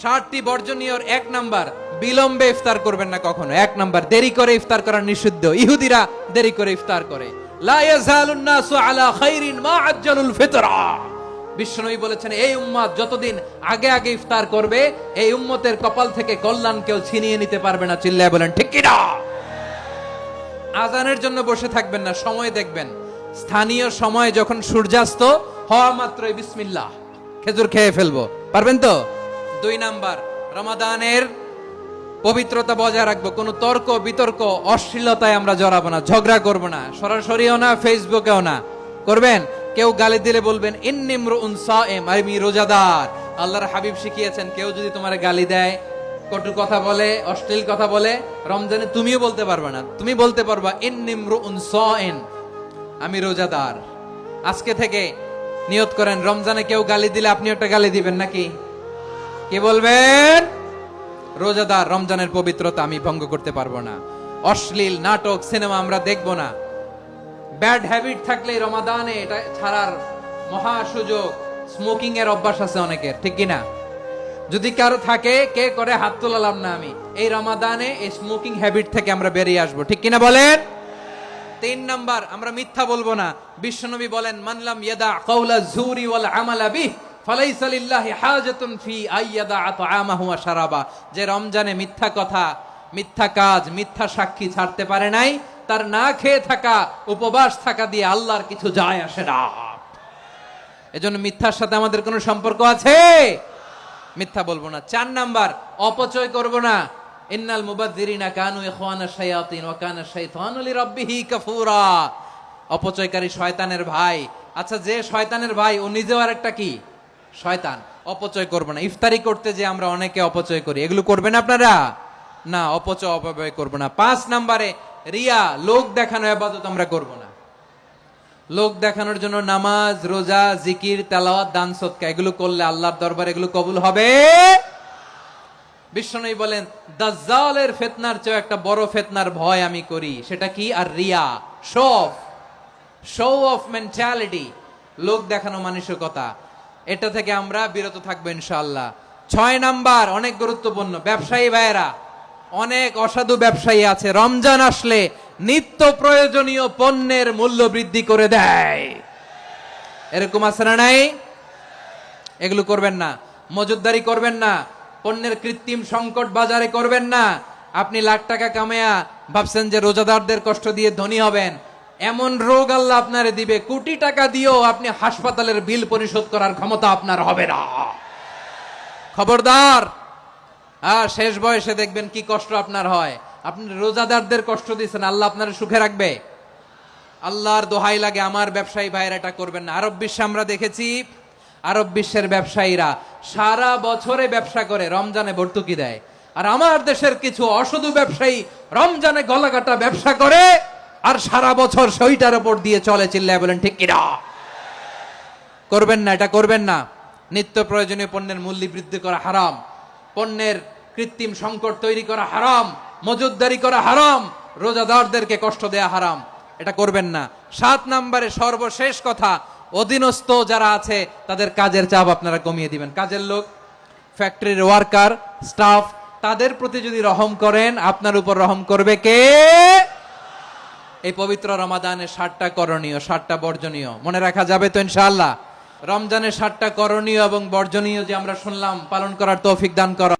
60টি বর্জনীয়র 1 number, বিলম্বে ইফতার করবেন না কখনো। 1 নাম্বার, দেরি করে ইফতার করা নিষিদ্ধ। ইহুদিরা দেরি করে ইফতার করে। লা ইয়াজালুন নাসু আলা খাইরিন মা আজ্জালুল ফিতরা। বিশ্বনবী বলেছেন, এই উম্মত যতদিন আগে আগে ইফতার করবে, এই উম্মতের কপাল থেকে কল্যাণ কেউ ছিনিয়ে নিতে পারবে না। চিল্লায় বলেন ঠিক কি না? আজানের জন্য বসে থাকবেন না, সময় দেখবেন। স্থানীয় সময় যখন সূর্যাস্ত হওয়া মাত্রই বিসমিল্লাহ, খেজুর খেয়ে ফেলবো। পারবেন তো? 2 নাম্বার, রমাদানের পবিত্রতা বজায় রাখবো। কোনো তর্ক বিতর্ক অশ্লীলতায় আমরা জড়াবো না, ঝগড়া করব না, সরাসরিও না, ফেসবুকেও না। করবেন? কেউ গালি দিলে বলবেন ইন্নিমরুন সায়েম, আমি রোজাদার। আল্লাহর হাবিব শিখিয়েছেন, কেউ যদি তোমার গালি দেয়, কটু কথা বলে, অশ্লীল কথা বলে, রমজানে তুমিও বলতে পারবে না। তুমি বলতে পারবা ইন্নিমরুন সায়েম, আমি রোজাদার। আজকে থেকে নিয়ত করেন, রমজানে কেউ গালি দিলে আপনি একটা গালি দিবেন নাকি? কি বলবেন? রোজাদার, রমজানের পবিত্রতা আমি ভঙ্গ করতে পারবো না। অশ্লীল নাটক সিনেমা আমরা দেখবো না। ব্যাড হ্যাবিট থাকলে রমাদানে এটা ছাড়ার মহা সুযোগ। স্মোকিং এর অভ্যাস আছে অনেকের, ঠিক কিনা? যদি কারো থাকে, কে করে হাত তোলালাম না আমি। এই রমাদানে এই স্মোকিং হ্যাবিট থেকে আমরা বেরিয়ে আসবো, ঠিক কিনা বলেন? 3 নাম্বার, আমরা মিথ্যা বলবো না। বিশ্বনবী বলেন, মানলাম ইয়াদা কাওলা যুরি ওয়াল আমালা বিহি ফালাইসা লিল্লাহি হাজাতুন ফি আইয়াদা তাআমাহু ওয়া শারাবা। যে রমজানে মিথ্যা কথা, মিথ্যা কাজ, মিথ্যা সাক্ষী ছাড়তে পারে নাই, তার না খেয়ে থাকা, উপবাস থাকা দিয়ে আল্লাহর কিছু যায় আসে না। এজন্য মিথ্যার সাথে আমাদের কোনো সম্পর্ক আছে? মিথ্যা বলবো না। 4 নাম্বার, অপচয় করব না। ইন্নাল মুবাযযিরিনা কানু ইখওয়ানাশ শায়াতিন ওয়া কানা শাইতানু লিরাব্বিহি কাফুরা। অপচয়কারী শয়তানের ভাই। আচ্ছা, যে শয়তানের ভাই, ও নিজেও আরেকটা কি? শয়তান। অপচয় করব না। ইফতারি করতে যে আমরা অনেকে অপচয় করি, এগুলো করবেন আপনারা না। অপচয় অপব্যয় করব না। 5 নাম্বারে, রিয়া, লোক দেখানো ইবাদত আমরা করব না। লোক দেখানোর জন্য নামাজ, রোজা, জিকির, তেলাওয়াত, দান সদকা এগুলো করলে আল্লাহর দরবারে এগুলো কবুল হবে। বিশ্বনবী বলেন, দাজ্জালের ফিতনার চেয়ে একটা বড় ফিতনার ভয় আমি করি। সেটা কি? আর রিয়া, শো অফ মেন্টালিটি, লোক দেখানো মানসিকতা। এটা থেকে আমরা বিরত থাকবো ইনশাআল্লাহ। 6 নাম্বার, অনেক গুরুত্বপূর্ণ। ব্যবসায়ী ভাইয়েরা, অনেক অসাধু ব্যবসায়ী আছে, রমজান আসলে নিত্য প্রয়োজনীয় পণ্যের মূল্য বৃদ্ধি করে দেয়। এরকম আছে না নাই? এগুলো করবেন না। মজুদদারি করবেন না। পণ্যের কৃত্রিম সংকট বাজারে করবেন না। আপনি লাখ টাকা কামায়া ভাবছেন যে রোজাদারদের কষ্ট দিয়ে ধনী হবেন। এমন রোগ আল্লাহ আপনারে দিবে, কোটি টাকা দিয়েও আপনি হাসপাতালের বিল পরিশোধ করার ক্ষমতা আপনার হবে না। খবরদার। শেষ বয়সে দেখবেন কি কষ্ট আপনার হয়। আপনি রোজাদারদের কষ্ট দিচ্ছেন, আল্লাহ আপনার সুখে রাখবে? আল্লাহর দোহাই লাগে, আমার ব্যবসায়ী ভাইয়েরা এটা করবেন না। আরব বিশ্বে আমরা দেখেছি, আরব বিশ্বের ব্যবসায়ীরা সারা বছরে ব্যবসা করে, রমজানে ভর্তুকি দেয়। আর আমার দেশের কিছু অসাধু ব্যবসায়ী রমজানে গলাকাটা ব্যবসা করে আর সারা বছর সেইটার উপর দিয়ে চলে। চিল্লায় বলেন ঠিক কিনা? করবেন না, এটা করবেন না। নিত্য প্রয়োজনীয় পণ্যের মূল্য বৃদ্ধি করা হারাম। পণ্যের কৃত্রিম সংকট তৈরি করা হারাম। মজুদদারি করা হারাম। রোজাদারদেরকে কষ্ট দেয়া হারাম। এটা করবেন না। 7 নাম্বারে সর্বশেষ কথা, অধীনস্থ যারা আছে তাদের কাজের চাপ আপনারা কমিয়ে দিবেন। কাজের লোক, ফ্যাক্টরির ওয়ার্কার, স্টাফ, তাদের প্রতি যদি রহম করেন, আপনার উপর রহম করবে কে? এই পবিত্র রমাদানে 7টা করণীয়, 7টা বর্জনীয় মনে রাখা যাবে তো ইনশাআল্লাহ? রমজানের 7টা করণীয় এবং বর্জনীয় যে আমরা শুনলাম, পালন করার তৌফিক দান করো।